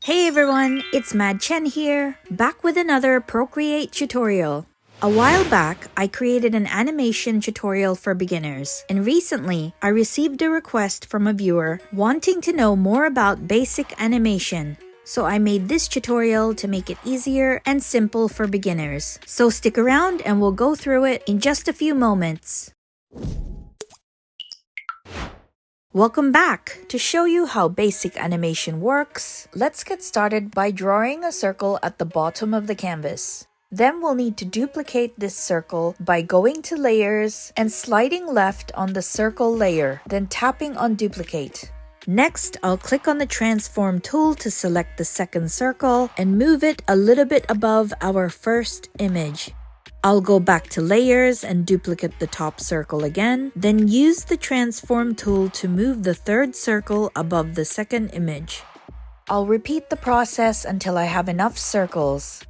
Hey everyone, it's Mad Chen here, back with another Procreate tutorial. A while back, I created an animation tutorial for beginners, and recently, I received a request from a viewer wanting to know more about basic animation. So I made this tutorial to make it easier and simple for beginners. So stick around and we'll go through it in just a few moments. Welcome back! To show you how basic animation works, let's get started by drawing a circle at the bottom of the canvas. Then we'll need to duplicate this circle by going to Layers and sliding left on the circle layer, then tapping on Duplicate. Next, I'll click on the Transform tool to select the second circle and move it a little bit above our first image. I'll go back to Layers and duplicate the top circle again, then use the Transform tool to move the third circle above the second image. I'll repeat the process until I have enough circles.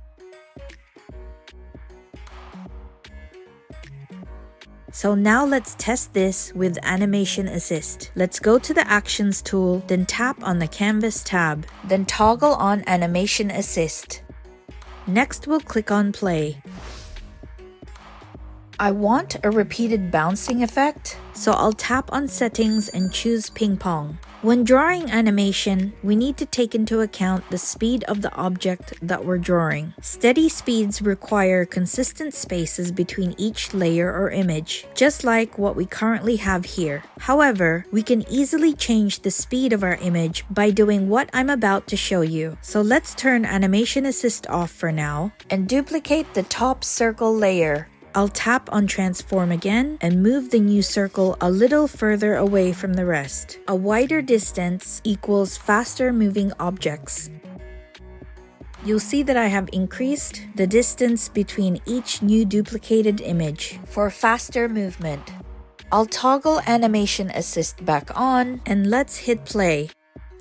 So now let's test this with Animation Assist. Let's go to the Actions tool, then tap on the Canvas tab, then toggle on Animation Assist. Next, we'll click on Play. I want a repeated bouncing effect, so I'll tap on Settings and choose Ping Pong. When drawing animation, we need to take into account the speed of the object that we're drawing. Steady speeds require consistent spaces between each layer or image, just like what we currently have here. However, we can easily change the speed of our image by doing what I'm about to show you. So let's turn Animation Assist off for now and duplicate the top circle layer. I'll tap on Transform again and move the new circle a little further away from the rest. A wider distance equals faster moving objects. You'll see that I have increased the distance between each new duplicated image for faster movement. I'll toggle Animation Assist back on and let's hit play.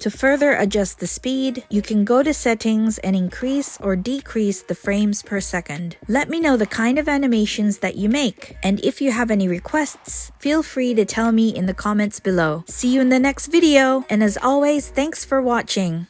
To further adjust the speed, you can go to Settings and increase or decrease the frames per second. Let me know the kind of animations that you make, and if you have any requests, feel free to tell me in the comments below. See you in the next video, and as always, thanks for watching!